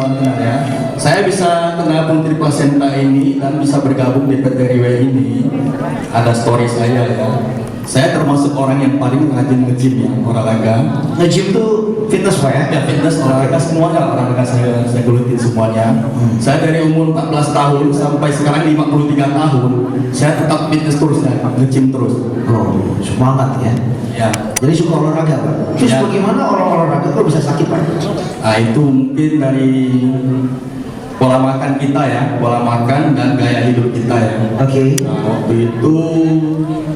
salam kenal ya. Saya bisa kenal Putri Placenta ini dan bisa bergabung di PT RIW ini. Ada story saya ya. Saya termasuk orang yang paling rajin nge-gym ya, olahraga. Nge-gym tuh fitness Pak ya? Ya fitness, olahraga semuanya, olahraga saya gelutin semuanya. Saya dari umur 14 tahun sampai sekarang 53 tahun, saya tetap fitness terus ya, nge-gym terus. Oh, semangat ya. Ya. Jadi suka olahraga Pak. Terus Ya. bagaimana orang olahraga kok bisa sakit Pak? Nah itu mungkin dari pola makan kita ya, pola makan dan gaya hidup kita ya. Oke. Nah, waktu itu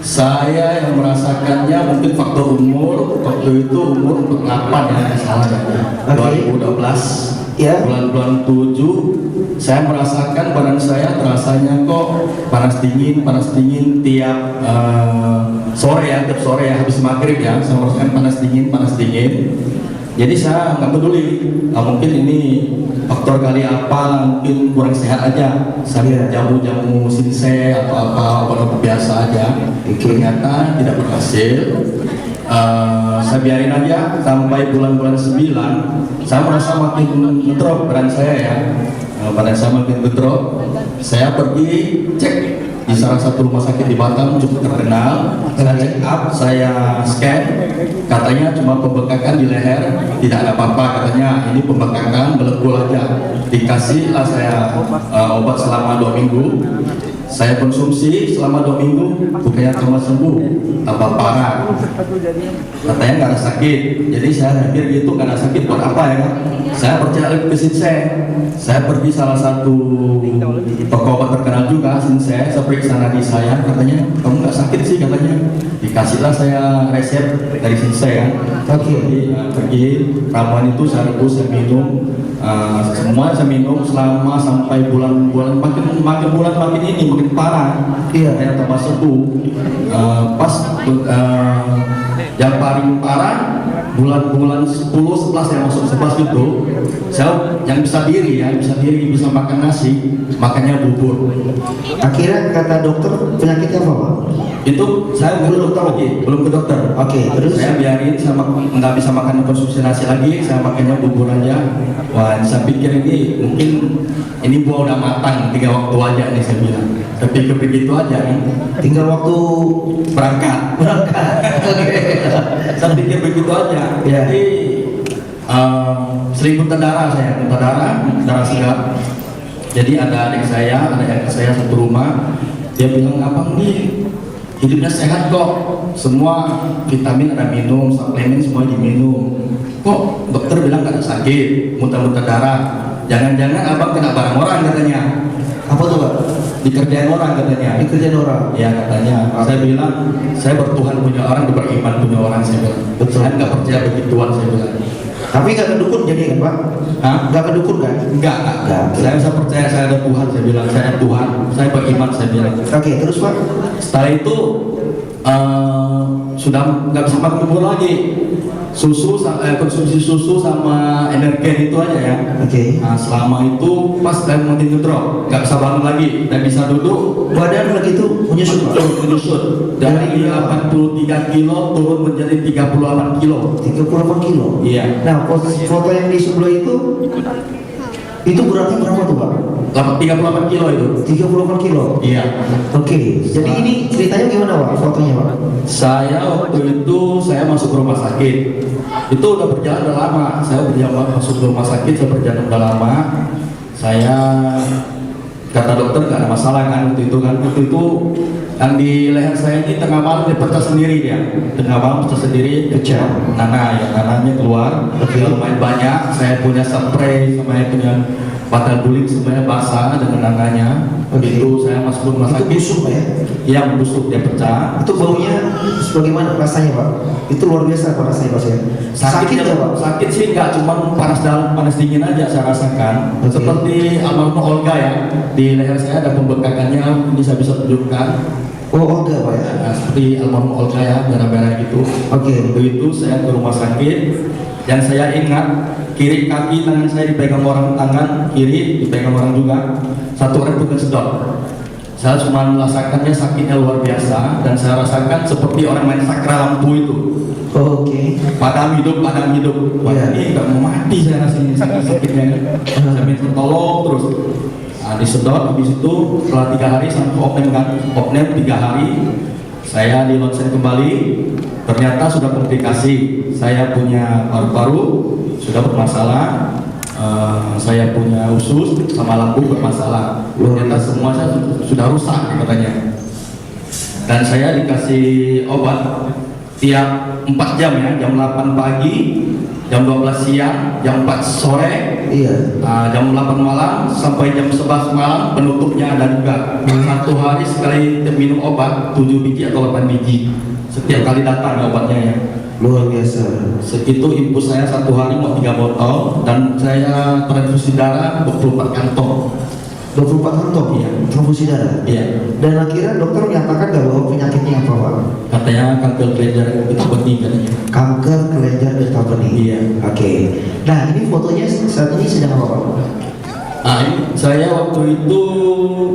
saya yang merasakannya mungkin faktor umur. Waktu itu umur 48 ya, nggak salah ya. 2012 Ya. bulan-bulan 7 saya merasakan badan saya terasanya kok panas dingin tiap sore ya, tiap sore ya habis maghrib ya, saya merasakan panas dingin. Jadi saya nggak peduli, mungkin ini faktor kali apa, mungkin kurang sehat aja. Saya jamu-jamu sinse atau apa obat biasa aja. Ternyata tidak berhasil. Saya biarin aja sampai bulan-bulan 9. Saya merasa makin ngedrop badan saya ya. Badan saya makin ngedrop. Saya pergi cek di salah satu rumah sakit di Batam cukup terkenal. Saya check up, saya scan, katanya cuma pembengkakan di leher, tidak ada apa-apa, katanya ini pembengkakan melebur aja. Dikasihlah saya obat selama 2 minggu. Saya konsumsi selama 2 minggu, bukannya cuma sembuh, tambah parah. Katanya nggak ada sakit, jadi saya pikir gitu nggak ada sakit buat apa ya kan? Saya percaya ke Sinse. Saya pergi salah satu toko obat terkenal juga Sinse. Saya periksa nadi saya, katanya kamu nggak sakit sih katanya. Dikasihlah saya resep dari Sinse ya. Jadi pergi ramuan itu saya rebus, saya minum. Semua saya minum selama sampai bulan-bulan makin bulan makin ini makin parah. Iya, saya tambah sembuh. Pas yang paling parah bulan-bulan 10, 11 saya masuk 11 itu, saya yang bisa diri ya, bisa makan nasi, makannya bubur. Akhirnya kata dokter penyakitnya apa Pak? Itu saya belum ke dokter. Oke, terus Saya biarin, saya nggak bisa makan konsumsi nasi lagi, saya makannya bubur aja. Wah, saya pikir ini mungkin ini buah udah matang, 3 waktu aja nih saya bilang. Tapi begitu aja nih. tinggal waktu Berangkat. Saya pikir begitu aja. Ya. Jadi sering muntah darah saya, darah segar. Jadi ada adik saya satu rumah, dia bilang abang nih hidupnya sehat kok, semua vitamin ada minum, suplemen semua diminum. Kok dokter bilang gak ada sakit, muntah-muntah darah. Jangan-jangan abang kena barang orang katanya. apa tuh Pak? Dikerjain orang katanya. Dikerjain orang. Ya katanya. Saya bilang, saya bertuhan punya orang, beriman punya orang, saya bilang. Saya nggak percaya begituan, saya bilang. Tapi nggak ke dukun jadi kan Pak? Hah? Nggak ke dukun kan? Enggak. Saya percaya saya ada Tuhan, saya bilang. Saya ada Tuhan, saya beriman, saya bilang. Oke, terus Pak? Setelah itu sudah nggak bisa makan bubur lagi. Konsumsi susu sama energen itu aja ya. Oke. Nah, selama itu pas dan makin ngedrop, nggak bisa bangun lagi, dan bisa duduk. Badan lagi itu menyusut Pak? Menyusut dari 83 kilo turun menjadi 38 kilo. 38 kilo? Iya. Nah, foto yang di sebelah itu beratnya berapa tuh Pak? 38 kilo itu. 38 kilo? Iya. Oke, jadi ini ceritanya gimana Pak? Fotonya Pak? Saya waktu itu saya masuk ke rumah sakit. Itu udah berjalan udah lama. Saya masuk ke rumah sakit, saya berjalan udah lama. Saya kata dokter nggak ada masalah kan waktu itu kan. Waktu itu yang di leher saya ini tengah malam dia pecah sendiri dia. Tengah malam pecah sendiri, Pecah. nananya keluar. Lumayan banyak. Saya punya spray, saya punya batal bulik semuanya basah dengan nananya. Begitu saya masuk ke rumah sakit. Itu busuk ya? Iya, busuk, dia pecah. Itu baunya bagaimana rasanya Pak? Itu luar biasa Pak rasanya Pak saya. Sakit ya Pak? Sakit sih enggak, cuman panas dalam, panas dingin aja saya rasakan. Oke. Seperti almarhum Olga ya, di leher saya ada pembengkakannya, ini saya bisa tunjukkan. Oh Olga Pak ya? Nah, seperti almarhum Olga ya, merah-merah gitu. Oke. Begitu saya ke rumah sakit, yang saya ingat kiri kaki tangan saya dipegang orang, tangan kiri dipegang orang juga. Satu orang pegang sedot. Saya cuma merasakannya sakitnya luar biasa, dan saya rasakan seperti orang main sakral lampu itu. Oke. Padam hidup. Wah, Iya. ini nggak mau mati saya rasanya sakitnya kan. Saya minta tolong terus. Nah, disedot, habis itu setelah 3 hari sampai opname 3 hari, saya di ronsen kembali. Ternyata sudah komplikasi. Saya punya paru-paru sudah bermasalah. Saya punya usus sama lambung bermasalah. Ternyata semua saya sudah rusak katanya. Dan saya dikasih obat tiap 4 jam ya, jam 8 pagi, jam 12 siang, jam 4 sore, Iya. jam 8 malam sampai jam 11 malam, penutupnya ada juga. Satu hari sekali minum obat 7 biji atau 8 biji setiap kali datang obatnya ya. Luar biasa. Itu infus saya satu hari mau 3 botol, dan saya transfusi darah 24 kantong. 24 kantong. Iya. Transfusi darah. Iya. Dan akhirnya dokter menyatakan bahwa penyakitnya apa, Pak? Katanya kanker kelenjar getah bening katanya. Kanker kelenjar getah bening. Iya. Oke. Nah, ini fotonya saat ini sedang apa, Pak? Saya waktu itu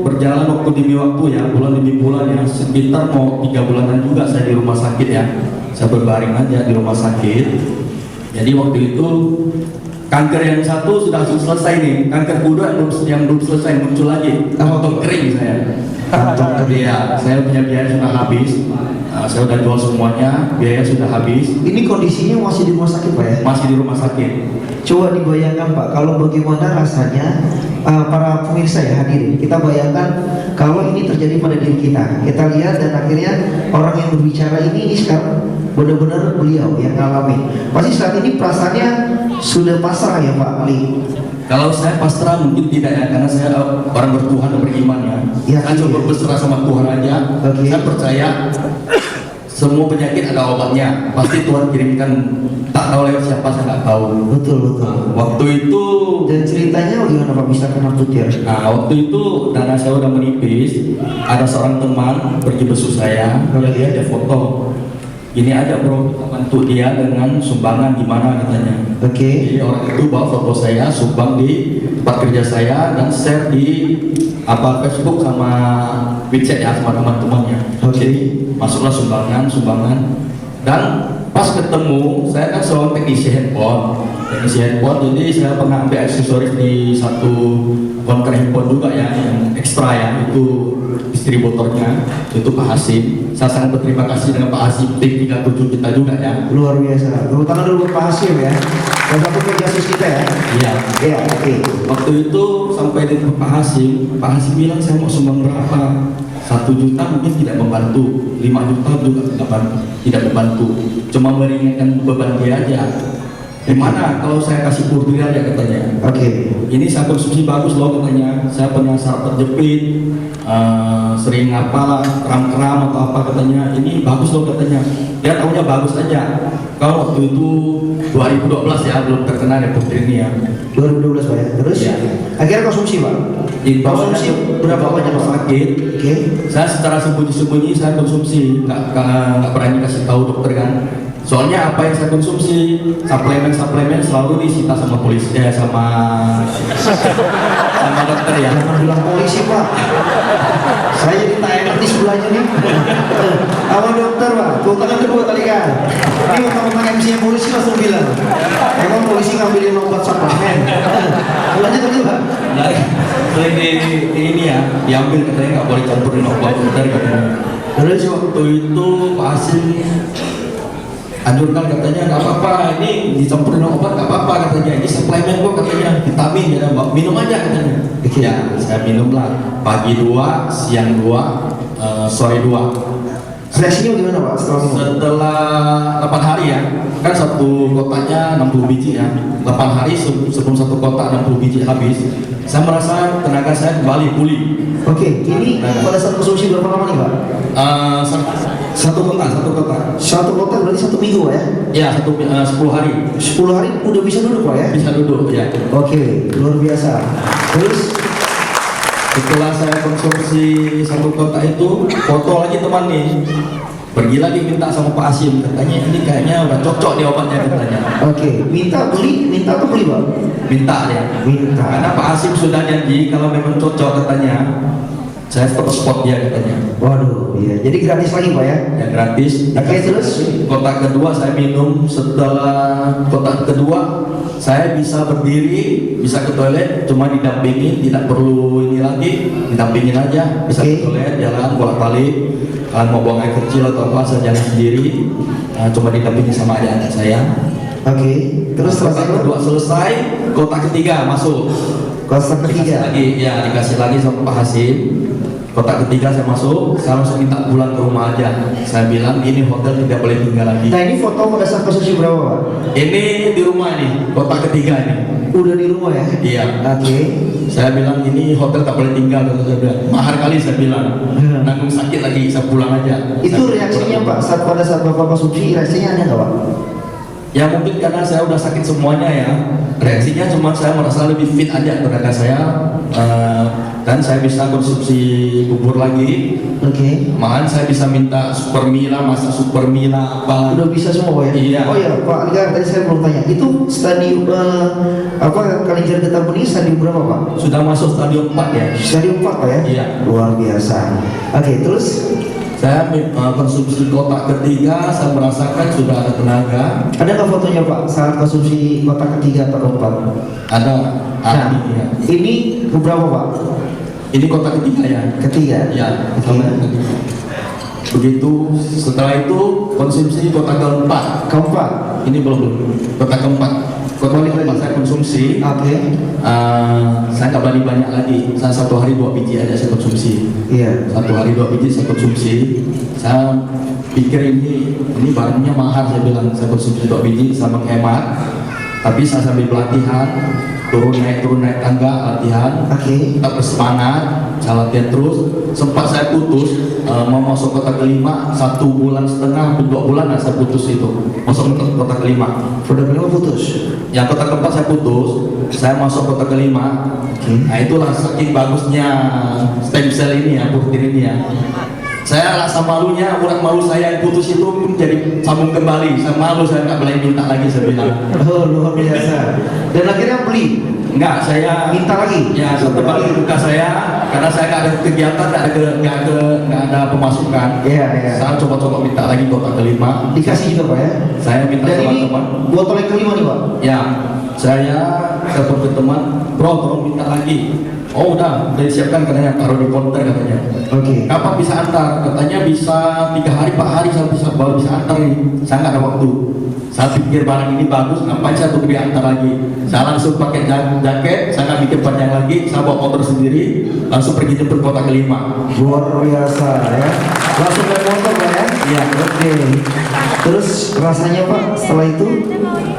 berjalan waktu demi waktu ya, bulan demi bulan ya, sekitar mau 3 bulanan juga saya di rumah sakit ya. Saya berbaring aja di rumah sakit. Jadi waktu itu kanker yang satu sudah selesai nih, kanker kedua yang belum selesai muncul lagi, kantong kering saya. Kantong kering. Iya, saya punya biaya sudah habis. Saya udah jual semuanya, biaya sudah habis. Ini kondisinya masih di rumah sakit, Pak ya? Masih di rumah sakit. Coba dibayangkan, Pak, kalau bagaimana rasanya para pemirsa ya hadirin. Kita bayangkan kalau ini terjadi pada diri kita. Kita lihat dan akhirnya orang yang berbicara ini sekarang benar-benar beliau yang ngalamin. Pasti saat ini perasaannya sudah pasrah ya, Pak Ali. Kalau saya pasrah mungkin tidak ya, karena saya orang bertuhan dan beriman ya. Ya, Saya iya. coba berserah sama Tuhan aja. Oke. Saya percaya semua penyakit ada obatnya. Pasti Tuhan kirimkan, tak tahu lewat siapa saya nggak tahu. Betul. Waktu itu, Dan ceritanya bagaimana, Pak, bisa kena putir? waktu itu dana saya udah menipis. Ada seorang teman pergi besuk saya, dia ada foto. Ini aja bro, kita bantu dia dengan sumbangan di mana katanya. Oke. Jadi orang itu bawa foto saya, sumbang di tempat kerja saya, dan share di Facebook sama WeChat ya, sama teman-temannya. Oke. Jadi masuklah sumbangan, dan pas ketemu saya kan seorang teknisi handphone, jadi saya pernah ambil aksesoris di satu konter handphone juga ya, yang ekstra ya, itu distributornya itu Pak Hasim. Saya sangat berterima kasih dengan Pak Hasim, tim 37 kita juga ya. Luar biasa. Tepuk tangan dulu buat Pak Hasim ya. Dan satu pegasus kita ya. Iya. Iya, oke. Waktu itu sampai di Pak Hasim bilang saya mau sumbang berapa? 1 juta mungkin tidak membantu, 5 juta juga tidak membantu, cuma meringankan beban dia aja. Gimana kalau saya kasih purdir aja katanya. Oke. Ini saya konsumsi bagus loh katanya. Saya punya saraf terjepit, sering apalah kram-kram atau apa katanya. Ini bagus loh katanya. Dia tahunya bagus aja. Kalau waktu itu 2012 ya, belum terkena ya putri ini ya. 2012, Pak ya. Terus? Iya. Akhirnya konsumsi, Pak. Konsumsi berapa banyak sakit? Oke. Saya secara sembunyi-sembunyi saya konsumsi, nggak berani kasih tahu dokter kan. Soalnya apa yang saya konsumsi, suplemen selalu disita sama polisi, sama dokter ya. Jangan bilang polisi, Pak. Saya jadi tak enak di sebelahnya nih. Sama dokter, Pak. Tuh tangan kedua tadi kan. Ini utang-utang MC yang polisi langsung bilang. Emang polisi ngambilin obat suplemen. Lanjut tadi, Pak. Sering di ini ya, diambil katanya nggak boleh campurin obat dokter katanya. Terus Waktu itu Pak Hasim anjurkan katanya nggak apa-apa, ini dicampurin obat nggak apa-apa katanya, ini suplemen kok katanya, vitamin ya, minum aja katanya. Ya saya minum lah, pagi 2, siang 2, sore 2. reaksinya gimana, Pak, setelah minum? Setelah 8 hari ya, kan satu kotaknya 60 biji ya, 8 hari sebelum satu kotak 60 biji habis, saya merasa tenaga saya kembali pulih. Oke, ini pada saat konsumsi berapa lama nih, Pak? Satu kotak. Satu kotak berarti 1 minggu, Pak ya? Ya, 10 hari 10 hari udah bisa duduk, Pak ya? bisa duduk ya. Oke, luar biasa. Terus Setelah saya konsumsi 1 kotak itu, foto lagi teman nih, pergi lagi minta sama Pak Hasim, katanya ini kayaknya udah cocok di obatnya katanya. oke, minta atau beli, Pak? Minta ya. Minta. Karena Pak Hasim sudah janji kalau memang cocok katanya, Saya spot dia katanya. Waduh, iya. Jadi gratis lagi Pak ya? Yang gratis. Oke, terus? Kotak kedua saya minum, setelah kotak kedua saya bisa berdiri, bisa ke toilet, cuma didampingin, tidak perlu ini lagi, didampingin aja, bisa ke toilet, jalan bolak-balik. Kalau mau buang air kecil atau apa saya jalan sendiri, cuma didampingin sama adik-adik saya. Oke, terus Kotak selesai kedua selesai, kotak ketiga masuk. kotak Dikasih ketiga. lagi, ya dikasih lagi sama Pak Hasim. Kotak ketiga saya masuk, saya langsung minta pulang ke rumah aja. Saya bilang ini hotel tidak boleh tinggal lagi. Nah ini foto pada saat posisi berapa Pak? Ini di rumah nih, kotak ketiga ini. Udah di rumah ya? Iya. Oke. Saya bilang ini hotel tak boleh tinggal. Saya bilang mahal kali saya bilang. Nanggung sakit lagi, saya pulang aja. Itu Saya reaksinya pulang. Pak saat pada saat Bapak konsumsi reaksinya ada nggak Pak? Ya mungkin karena saya udah sakit semuanya ya. Reaksinya cuma saya merasa lebih fit aja tenaga saya. Dan saya bisa konsumsi bubur lagi. Oke. Malahan saya bisa minta super mie lah, masak super mie lah apa. Udah bisa semua Pak ya? Iya. Oh ya Pak Algar tadi saya belum tanya. Itu stadium kelenjar getah benih stadium berapa Pak? Sudah masuk stadium 4 ya. Stadium 4 Pak ya? Iya. Luar biasa. Oke, terus Saya konsumsi kotak ketiga, saya merasakan sudah ada tenaga. ada nggak fotonya Pak saat konsumsi kotak ketiga atau keempat? Ada. Nah, ya. ini berapa Pak? Ini kotak ketiga ya. Ketiga. Ya. Oke. Sama yang ketiga. Begitu setelah itu konsumsi kotak keempat. Keempat. Ini belum kotak keempat. Kotak keempat saya konsumsi. Oke. Saya nggak berani banyak lagi. Saya satu hari 2 biji aja saya konsumsi. Iya. Satu hari 2 biji saya konsumsi. Saya pikir ini barangnya mahal, saya bilang saya konsumsi 2 biji saya menghemat. Tapi saya sambil pelatihan, turun naik tangga latihan. Oke. Tetap bersemangat, saya latihan terus. Sempat saya putus, mau masuk kota kelima 1,5 bulan, hampir 2 bulan lah saya putus itu. Masuk ke kota kelima. Udah berapa putus? Yang kota keempat saya putus, saya masuk kota kelima. Nah itulah saking bagusnya stem cell ini ya, protein ini ya. Saya rasa malunya, urat malu saya yang putus itu pun jadi sambung kembali. Saya malu, saya nggak boleh minta lagi, saya bilang. Oh luar biasa. Dan akhirnya beli. Enggak, saya Minta lagi? Ya, satu kali buka saya, karena saya nggak ada kegiatan, nggak ada pemasukan. Iya, iya. Saya coba-coba minta lagi kota kelima. Dikasih juga Pak ya? Saya minta Dan sama ini teman. botol yang kelima nih Pak? Ya, saya telepon ke teman, bro, tolong minta lagi. Oh udah disiapkan katanya, taruh di konter katanya. Oke. Kapan bisa antar? Katanya bisa 3 hari 4 hari saya baru bisa antar nih. Saya nggak ada waktu. Saya pikir barang ini bagus, ngapain saya tuh diantar lagi? Saya langsung pakai jaket, saya nggak mikir panjang lagi, saya bawa motor sendiri, langsung pergi jemput kota kelima. Luar biasa ya. Langsung naik motor Pak ya? Iya. Oke. Terus rasanya Pak setelah itu?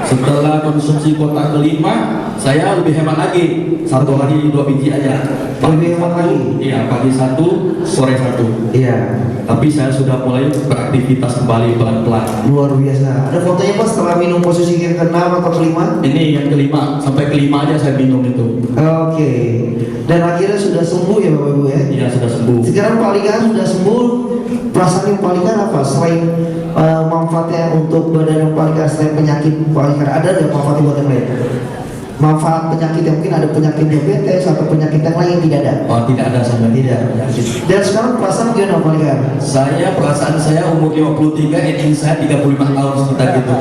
Setelah konsumsi kota kelima, saya lebih hemat lagi. 1 hari 2 biji aja. Lebih hemat lagi? Iya, pagi 1, sore 1. Iya. Tapi saya sudah mulai beraktivitas kembali pelan-pelan. Luar biasa. Ada fotonya Pak setelah minum posisi yang ke-6 atau kelima? Ini yang kelima, sampai kelima aja saya minum itu. Oke. Dan akhirnya sudah sembuh ya Bapak Ibu ya? Iya, sudah sembuh. Sekarang Pak Algar sudah sembuh. Perasaan yang Pak Algar apa? Selain manfaatnya untuk badan yang Pak Algar, selain penyakit Pak Algar, ada nggak manfaatnya buat yang lain? Manfaat penyakit yang mungkin ada penyakit diabetes atau penyakit yang lain tidak ada? Oh, tidak ada sampai Tidak. penyakit. Dan sekarang perasaan gimana Pak Algar? Perasaan saya umur 53, ini saya 35 tahun sekitar gitu.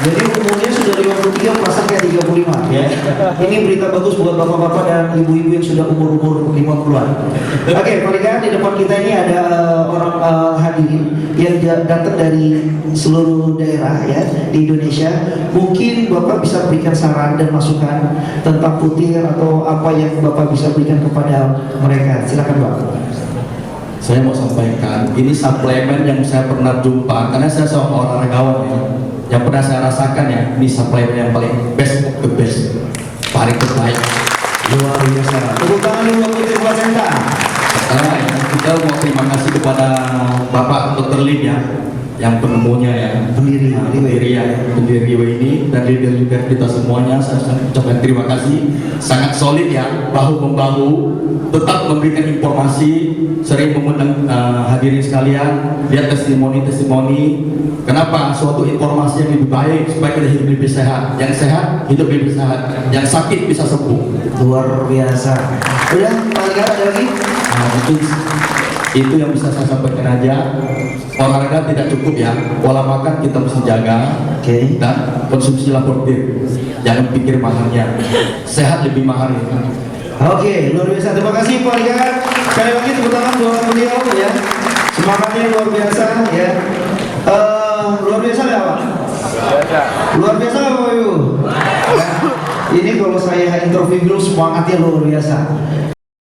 Jadi umurnya sudah 53, perasaan kayak 35 Ya. Ini berita bagus buat bapak-bapak dan ibu-ibu yang sudah umur-umur 50-an. Oke, Pak Algar, di depan kita ini ada orang hadirin yang datang dari seluruh daerah ya di Indonesia. Mungkin Bapak bisa berikan saran dan masukan tentang putir atau apa yang Bapak bisa berikan kepada mereka. Silakan Pak. Saya mau sampaikan, ini suplemen yang saya pernah jumpa, karena saya seorang olahragawan ya. Yang pernah saya rasakan ya, ini suplemen yang paling best of the best, paling terbaik. Luar biasa. Tepuk tangan dulu untuk Putir Placenta. Pertama ya, kita mau terima kasih kepada Bapak Dr. Lim ya, yang penemunya ya, Pendiri. pendiri WI ini, dan leader-leader kita semuanya. Saya ucapkan terima kasih, sangat solid ya, bahu membahu, tetap memberikan informasi, sering mengundang hadirin sekalian, lihat testimoni. Kenapa? Suatu informasi yang lebih baik supaya kita hidup lebih sehat. Yang sehat hidup lebih sehat, yang sakit bisa sembuh. Luar biasa. Udah, paling nggak ada lagi? Nah, itu yang bisa saya sampaikan aja. Olahraga tidak cukup ya, pola makan kita mesti jaga. Oke. Dan konsumsilah protein, jangan pikir mahalnya, sehat lebih mahal ya. Oke, luar biasa. Terima kasih Pak Liga. Sekali lagi tepuk tangan buat beliau ya. Semangatnya luar biasa ya. Luar biasa nggak Pak? Luar biasa nggak Bapak Ibu? Ini kalau saya interview dulu semangatnya luar biasa.